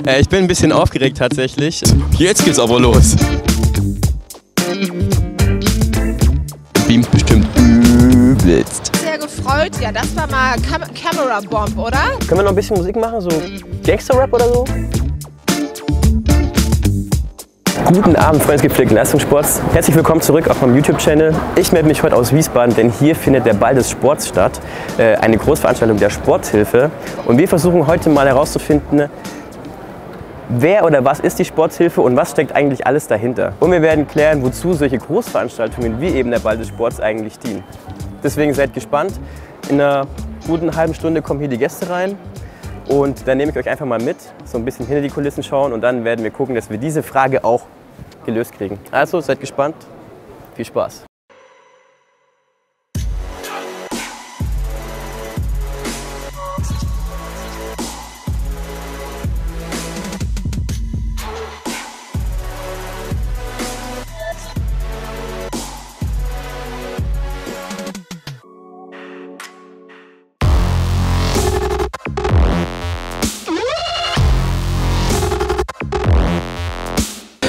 Ich bin ein bisschen aufgeregt tatsächlich. Jetzt geht's aber los. Beamt bestimmt übelst. Sehr gefreut. Ja, das war mal Camera Bomb, oder? Können wir noch ein bisschen Musik machen? So Gangster-Rap oder so? Guten Abend, Freunde des gepflegten Leistungssports. Herzlich willkommen zurück auf meinem YouTube-Channel. Ich melde mich heute aus Wiesbaden, denn hier findet der Ball des Sports statt. Eine Großveranstaltung der Sporthilfe. Und wir versuchen heute mal herauszufinden, wer oder was ist die Sporthilfe und was steckt eigentlich alles dahinter. Und wir werden klären, wozu solche Großveranstaltungen wie eben der Ball des Sports eigentlich dienen. Deswegen seid gespannt. In einer guten halben Stunde kommen hier die Gäste rein. Und dann nehme ich euch einfach mal mit, so ein bisschen hinter die Kulissen schauen und dann werden wir gucken, dass wir diese Frage auch gelöst kriegen. Also seid gespannt, viel Spaß!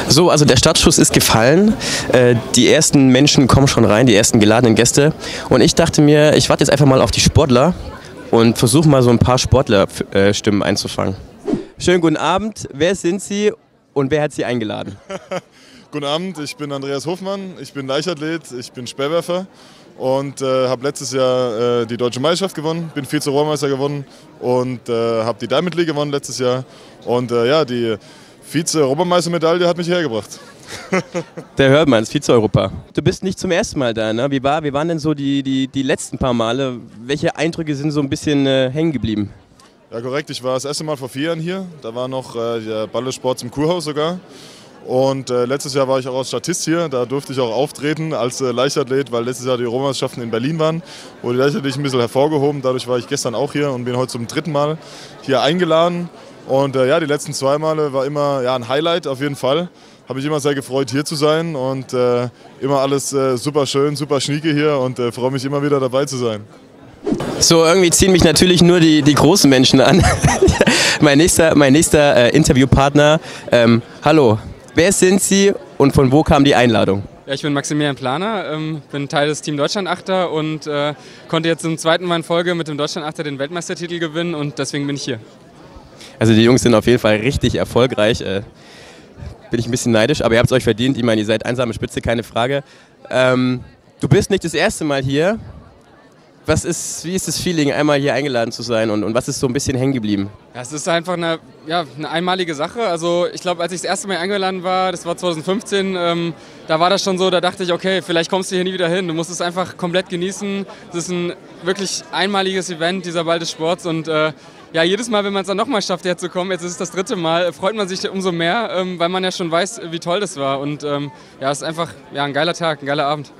So, also der Startschuss ist gefallen. Die ersten Menschen kommen schon rein, die ersten geladenen Gäste. Und ich dachte mir, ich warte jetzt einfach mal auf die Sportler und versuche mal so ein paar Sportlerstimmen einzufangen. Schönen guten Abend. Wer sind Sie und wer hat Sie eingeladen? Guten Abend, ich bin Andreas Hofmann, ich bin Leichtathlet, ich bin Speerwerfer und habe letztes Jahr die Deutsche Meisterschaft gewonnen, bin Vize-Europameister gewonnen und habe die Diamond League gewonnen letztes Jahr. Und ja, die Vize-Europameistermedaille hat mich hergebracht. Der hört man, das Vize-Europa. Du bist nicht zum ersten Mal da, ne? Wie waren denn so die letzten paar Male? Welche Eindrücke sind so ein bisschen hängen geblieben? Ja, korrekt. Ich war das erste Mal vor 4 Jahren hier. Da war noch der Ball des Sports im Kurhaus sogar. Und letztes Jahr war ich auch als Statist hier. Da durfte ich auch auftreten als Leichtathlet, weil letztes Jahr die Europameisterschaften in Berlin waren. Wurde Leichtathlet ein bisschen hervorgehoben. Dadurch war ich gestern auch hier und bin heute zum 3. Mal hier eingeladen. Und ja, die letzten 2 Male war immer ein Highlight auf jeden Fall. Habe mich immer sehr gefreut, hier zu sein und immer alles super schön, super schnieke hier und freue mich immer wieder dabei zu sein. So, irgendwie ziehen mich natürlich nur die großen Menschen an. mein nächster Interviewpartner. Hallo, wer sind Sie und von wo kam die Einladung? Ja, ich bin Maximilian Planer, bin Teil des Team Deutschland-Achter und konnte jetzt zum 2. Mal in Folge mit dem Deutschland-Achter den Weltmeistertitel gewinnen und deswegen bin ich hier. Also die Jungs sind auf jeden Fall richtig erfolgreich. Bin ich ein bisschen neidisch, aber ihr habt es euch verdient. Ich meine, ihr seid einsame Spitze, keine Frage. Du bist nicht das erste Mal hier. Wie ist das Feeling, einmal hier eingeladen zu sein und was ist so ein bisschen hängen geblieben? Ja, es ist einfach eine einmalige Sache. Also ich glaube, als ich das erste Mal eingeladen war, das war 2015, da war das schon so, da dachte ich, okay, vielleicht kommst du hier nie wieder hin. Du musst es einfach komplett genießen. Es ist ein wirklich einmaliges Event, dieser Ball des Sports und ja, jedes Mal, wenn man es dann nochmal schafft, herzukommen, jetzt ist es das 3. Mal, freut man sich umso mehr, weil man ja schon weiß, wie toll das war. Und ja, es ist einfach ein geiler Tag, ein geiler Abend.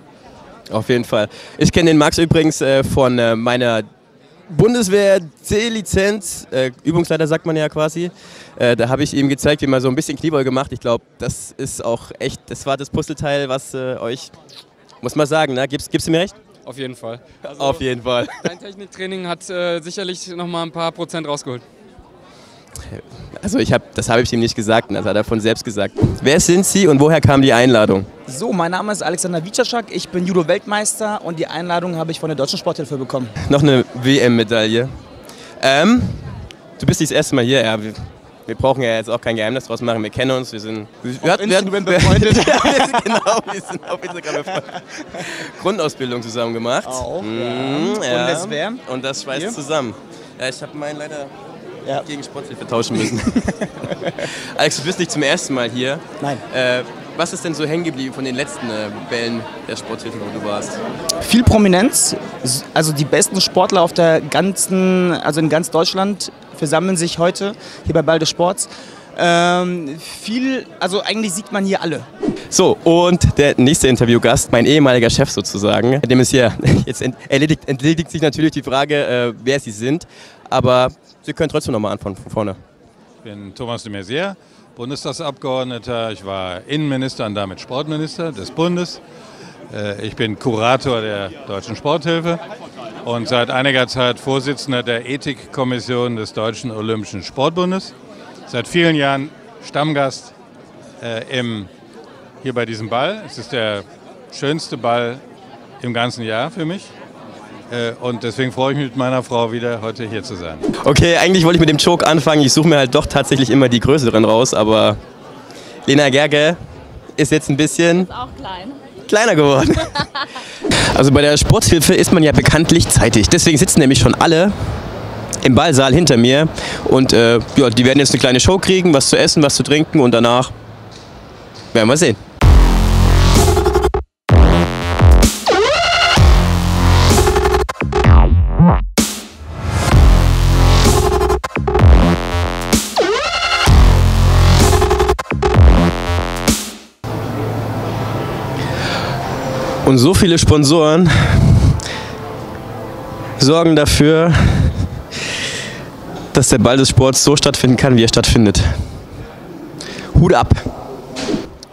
Auf jeden Fall. Ich kenne den Max übrigens von meiner Bundeswehr-C-Lizenz, Übungsleiter sagt man ja quasi. Da habe ich ihm gezeigt, wie man so ein bisschen Kniebeuge gemacht. Ich glaube, das ist auch echt, das war das Puzzleteil, was euch, muss man sagen, ne? Gibst du mir recht? Auf jeden Fall. Also auf jeden Fall. Dein Techniktraining hat sicherlich noch mal ein paar Prozent rausgeholt. Also das habe ich ihm nicht gesagt, das hat er von selbst gesagt. Wer sind Sie und woher kam die Einladung? So, mein Name ist Alexander Wiczaszak, ich bin Judo-Weltmeister und die Einladung habe ich von der Deutschen Sporthilfe bekommen. Noch eine WM-Medaille. Du bist nicht das erste Mal hier, ja. Wir brauchen ja jetzt auch kein Geheimnis draus machen, wir kennen uns, wir sind Instagram befreundet. Genau, wir sind auf Instagram befreundet. Grundausbildung zusammen gemacht. Auch, ja. Bundeswehr. Und das schweißt zusammen. Ja, ich habe meinen leider gegen Sporthilfe tauschen müssen. Alex, du bist nicht zum ersten Mal hier. Nein. Was ist denn so hängen geblieben von den letzten Bällen der Sporthilfe, wo du warst? Viel Prominenz, also die besten Sportler auf der also in ganz Deutschland versammeln sich heute hier bei Ball des Sports. Also eigentlich sieht man hier alle. So, und der nächste Interviewgast, mein ehemaliger Chef sozusagen, dem ist hier, jetzt entledigt sich natürlich die Frage, wer Sie sind, aber Sie können trotzdem nochmal anfangen von vorne. Ich bin Thomas de Maizière, Bundestagsabgeordneter, ich war Innenminister und damit Sportminister des Bundes. Ich bin Kurator der Deutschen Sporthilfe und seit einiger Zeit Vorsitzender der Ethikkommission des Deutschen Olympischen Sportbundes. seit vielen Jahren Stammgast hier bei diesem Ball. Es ist der schönste Ball im ganzen Jahr für mich. Und deswegen freue ich mich mit meiner Frau wieder, heute hier zu sein. Okay, eigentlich wollte ich mit dem Choke anfangen. Ich suche mir halt doch tatsächlich immer die größeren raus, aber Lena Gerke ist jetzt ein bisschen Ist auch kleiner geworden. Also bei der Sporthilfe ist man ja bekanntlich zeitig. Deswegen sitzen nämlich schon alle im Ballsaal hinter mir und ja, die werden jetzt eine kleine Show kriegen, was zu essen, was zu trinken und danach werden wir sehen. Und so viele Sponsoren sorgen dafür, dass der Ball des Sports so stattfinden kann, wie er stattfindet. Hut ab!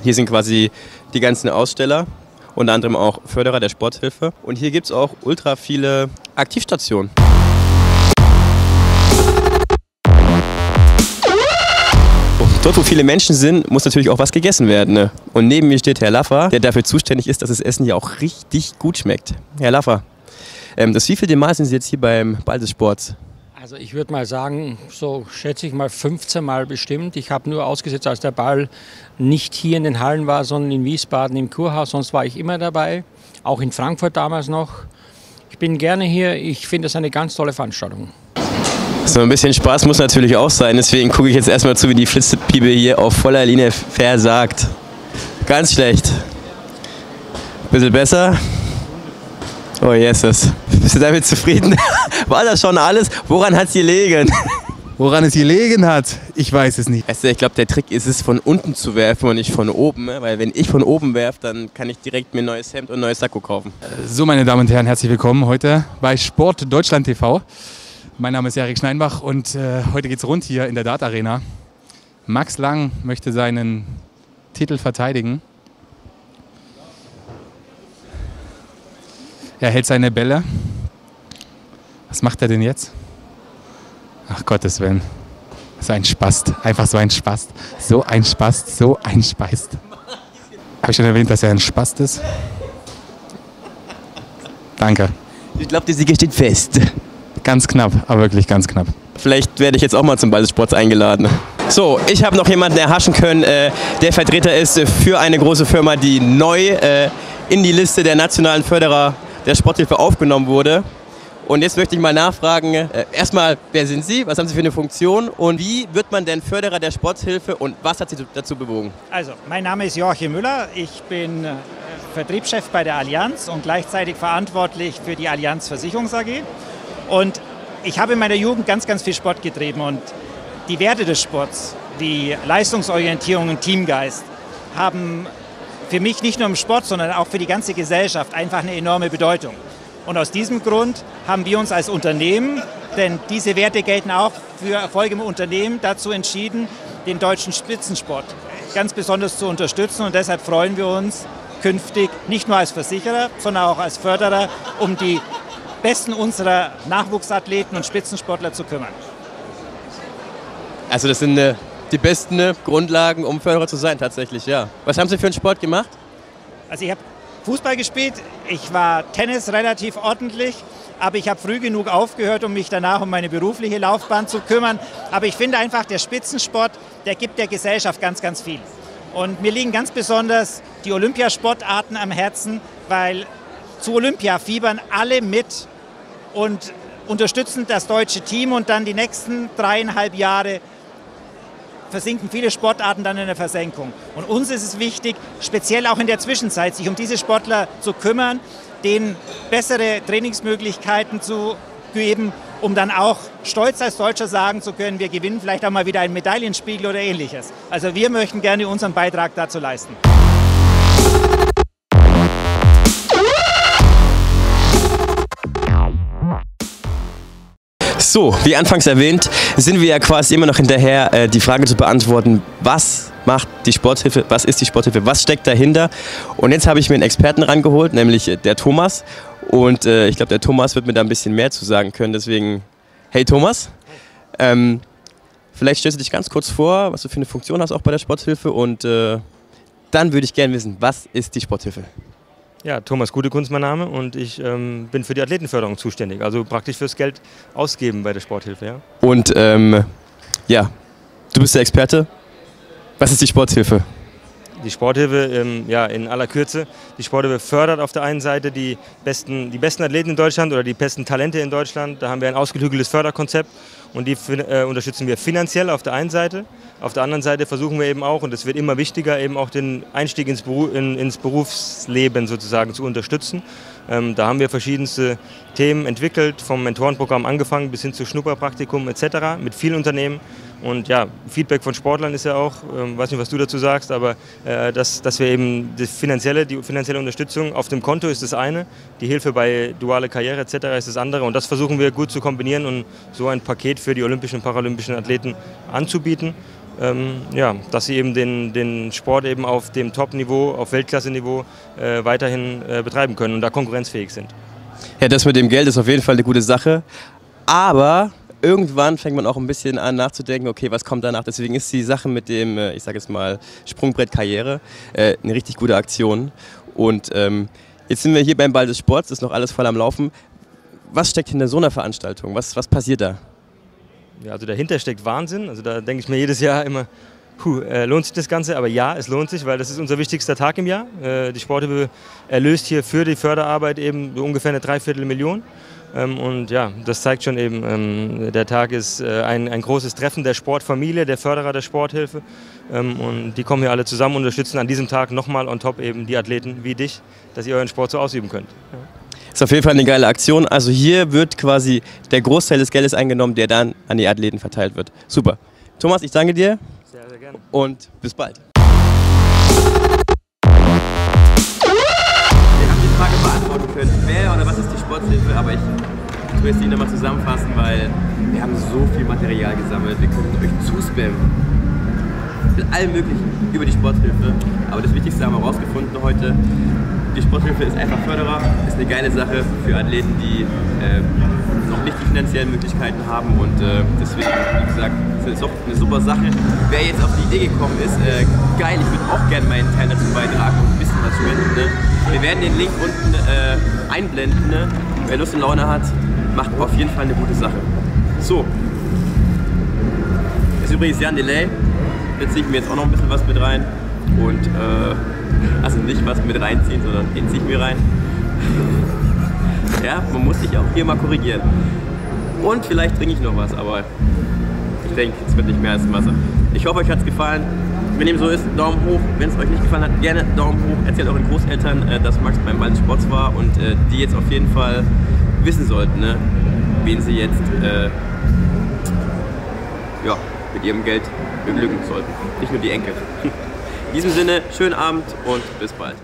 Hier sind quasi die ganzen Aussteller, unter anderem auch Förderer der Sporthilfe. Und hier gibt es auch ultra viele Aktivstationen. Dort, wo viele Menschen sind, muss natürlich auch was gegessen werden. Ne? Und neben mir steht Herr Laffer, der dafür zuständig ist, dass das Essen hier auch richtig gut schmeckt. Herr Laffer, das wievielte Mal sind Sie jetzt hier beim Ball des Sports? Also ich würde mal sagen, so schätze ich mal 15 Mal bestimmt. Ich habe nur ausgesetzt, als der Ball nicht hier in den Hallen war, sondern in Wiesbaden im Kurhaus. Sonst war ich immer dabei, auch in Frankfurt damals noch. Ich bin gerne hier, ich finde es eine ganz tolle Veranstaltung. So ein bisschen Spaß muss natürlich auch sein, deswegen gucke ich jetzt erstmal zu, wie die Flitzepiepe hier auf voller Linie versagt. Ganz schlecht. Bisschen besser. Oh Jesus. Bist du damit zufrieden? War das schon alles? Woran hat es gelegen? Woran es gelegen hat, ich weiß es nicht. Also ich glaube, der Trick ist es, von unten zu werfen und nicht von oben. Weil wenn ich von oben werfe, dann kann ich direkt mir ein neues Hemd und ein neues Sakko kaufen. So, meine Damen und Herren, herzlich willkommen heute bei Sport Deutschland TV. Mein Name ist Erik Schneinbach und heute geht's rund hier in der Dart Arena. Max Lang möchte seinen Titel verteidigen. Er hält seine Bälle. Was macht er denn jetzt? Ach Gottes Willen. So ein Spast. Einfach so ein Spast. So ein Spast. So ein Spast. Habe ich schon erwähnt, dass er ein Spast ist? Danke. Ich glaube, der Sieger steht fest. Ganz knapp, aber wirklich ganz knapp. Vielleicht werde ich jetzt auch mal zum Ball des Sports eingeladen. So, ich habe noch jemanden erhaschen können, der Vertreter ist für eine große Firma, die neu in die Liste der nationalen Förderer der Sporthilfe aufgenommen wurde. Und jetzt möchte ich mal nachfragen, erstmal, wer sind Sie, was haben Sie für eine Funktion und wie wird man denn Förderer der Sporthilfe und was hat Sie dazu bewogen? Also, mein Name ist Joachim Müller, ich bin Vertriebschef bei der Allianz und gleichzeitig verantwortlich für die Allianz Versicherungs AG. Und ich habe in meiner Jugend ganz, ganz viel Sport getrieben und die Werte des Sports, wie Leistungsorientierung und Teamgeist, haben für mich nicht nur im Sport, sondern auch für die ganze Gesellschaft einfach eine enorme Bedeutung. Und aus diesem Grund haben wir uns als Unternehmen, denn diese Werte gelten auch für Erfolge im Unternehmen, dazu entschieden, den deutschen Spitzensport ganz besonders zu unterstützen. Und deshalb freuen wir uns künftig nicht nur als Versicherer, sondern auch als Förderer um die Besten unserer Nachwuchsathleten und Spitzensportler zu kümmern. Also das sind die besten Grundlagen, um Förderer zu sein, tatsächlich, ja. Was haben Sie für einen Sport gemacht? Also ich habe Fußball gespielt, ich war Tennis relativ ordentlich, aber ich habe früh genug aufgehört, um mich danach um meine berufliche Laufbahn zu kümmern. Aber ich finde einfach, der Spitzensport, der gibt der Gesellschaft ganz, ganz viel. Und mir liegen ganz besonders die Olympiasportarten am Herzen, weil zu Olympia fiebern alle mit und unterstützen das deutsche Team und dann die nächsten 3,5 Jahre versinken viele Sportarten dann in der Versenkung. Und uns ist es wichtig, speziell auch in der Zwischenzeit, sich um diese Sportler zu kümmern, denen bessere Trainingsmöglichkeiten zu geben, um dann auch stolz als Deutscher sagen zu können, wir gewinnen vielleicht auch mal wieder einen Medaillenspiegel oder Ähnliches. Also wir möchten gerne unseren Beitrag dazu leisten. So, wie anfangs erwähnt, sind wir ja quasi immer noch hinterher, die Frage zu beantworten, was macht die Sporthilfe, was ist die Sporthilfe, was steckt dahinter? Und jetzt habe ich mir einen Experten rangeholt, nämlich der Thomas. Und ich glaube, der Thomas wird mir da ein bisschen mehr zu sagen können. Deswegen, hey Thomas, Vielleicht stellst du dich ganz kurz vor, was du für eine Funktion hast auch bei der Sporthilfe und dann würde ich gerne wissen, was ist die Sporthilfe? Ja, Thomas Gutekunst mein Name und ich bin für die Athletenförderung zuständig, also praktisch fürs Geld ausgeben bei der Sporthilfe. Ja. Und ja, du bist der Experte. Was ist die Sporthilfe? Die Sporthilfe, ja, in aller Kürze, die Sporthilfe fördert auf der einen Seite die besten Athleten in Deutschland oder die besten Talente in Deutschland. Da haben wir ein ausgeklügeltes Förderkonzept und die unterstützen wir finanziell auf der einen Seite. Auf der anderen Seite versuchen wir eben auch, und es wird immer wichtiger, eben auch den Einstieg ins Berufsleben sozusagen zu unterstützen. Da haben wir verschiedenste Themen entwickelt, vom Mentorenprogramm angefangen bis hin zu Schnupperpraktikum etc. mit vielen Unternehmen. Und ja, Feedback von Sportlern ist ja auch, weiß nicht, was du dazu sagst, aber dass wir eben die finanzielle Unterstützung auf dem Konto ist das eine, die Hilfe bei duale Karriere etc. ist das andere. Und das versuchen wir gut zu kombinieren und so ein Paket für die olympischen und paralympischen Athleten anzubieten. Ja, dass sie eben den Sport eben auf dem Top-Niveau, auf Weltklasse-Niveau weiterhin betreiben können und da konkurrenzfähig sind. Ja, das mit dem Geld ist auf jeden Fall eine gute Sache, aber irgendwann fängt man auch ein bisschen an nachzudenken, okay, was kommt danach? Deswegen ist die Sache mit dem, ich sage jetzt mal, Sprungbrett-Karriere eine richtig gute Aktion. Und jetzt sind wir hier beim Ball des Sports, ist noch alles voll am Laufen. Was steckt hinter so einer Veranstaltung? Was passiert da? Ja, also dahinter steckt Wahnsinn. Also da denke ich mir jedes Jahr immer, lohnt sich das Ganze? Aber ja, es lohnt sich, weil das ist unser wichtigster Tag im Jahr. Die Sporthilfe erlöst hier für die Förderarbeit eben so ungefähr eine $3/4 Million. Und ja, das zeigt schon eben, der Tag ist ein großes Treffen der Sportfamilie, der Förderer der Sporthilfe. Und die kommen hier alle zusammen und unterstützen an diesem Tag nochmal on top eben die Athleten wie dich, dass ihr euren Sport so ausüben könnt. Ja. Ist auf jeden Fall eine geile Aktion. Also hier wird quasi der Großteil des Geldes eingenommen, der dann an die Athleten verteilt wird. Super. Thomas, ich danke dir. Sehr, sehr gerne. Und bis bald. Wir haben die Frage beantworten können, wer oder was ist die Sporthilfe, aber ich tue jetzt die nochmal zusammenfassen, weil wir haben so viel Material gesammelt. Wir können euch zuspammen. Mit allem Möglichen über die Sporthilfe. Aber das Wichtigste haben wir herausgefunden heute. Die Sporthilfe ist einfach Förderer, ist eine geile Sache für Athleten, die noch nicht die finanziellen Möglichkeiten haben und deswegen, wie gesagt, ist es auch eine super Sache. Wer jetzt auf die Idee gekommen ist, geil, ich würde auch gerne meinen Teil dazu beitragen und ein bisschen was spenden. Ne? Wir werden den Link unten einblenden. Ne? Wer Lust und Laune hat, macht auf jeden Fall eine gute Sache. So, das ist übrigens Jan Delay. Jetzt ziehe ich mir jetzt auch noch ein bisschen was mit rein und also nicht was mit reinziehen, sondern in sich mir rein. Ja, man muss sich auch hier mal korrigieren. Und vielleicht trinke ich noch was, aber ich denke, es wird nicht mehr als Masse. Ich hoffe, euch hat es gefallen. Wenn dem so ist, Daumen hoch. Wenn es euch nicht gefallen hat, gerne Daumen hoch. Erzählt euren Großeltern, dass Max beim Ball des Sports war und die jetzt auf jeden Fall wissen sollten, ne, wen sie jetzt ja, mit ihrem Geld beglücken sollten. Nicht nur die Enkel. In diesem Sinne, schönen Abend und bis bald.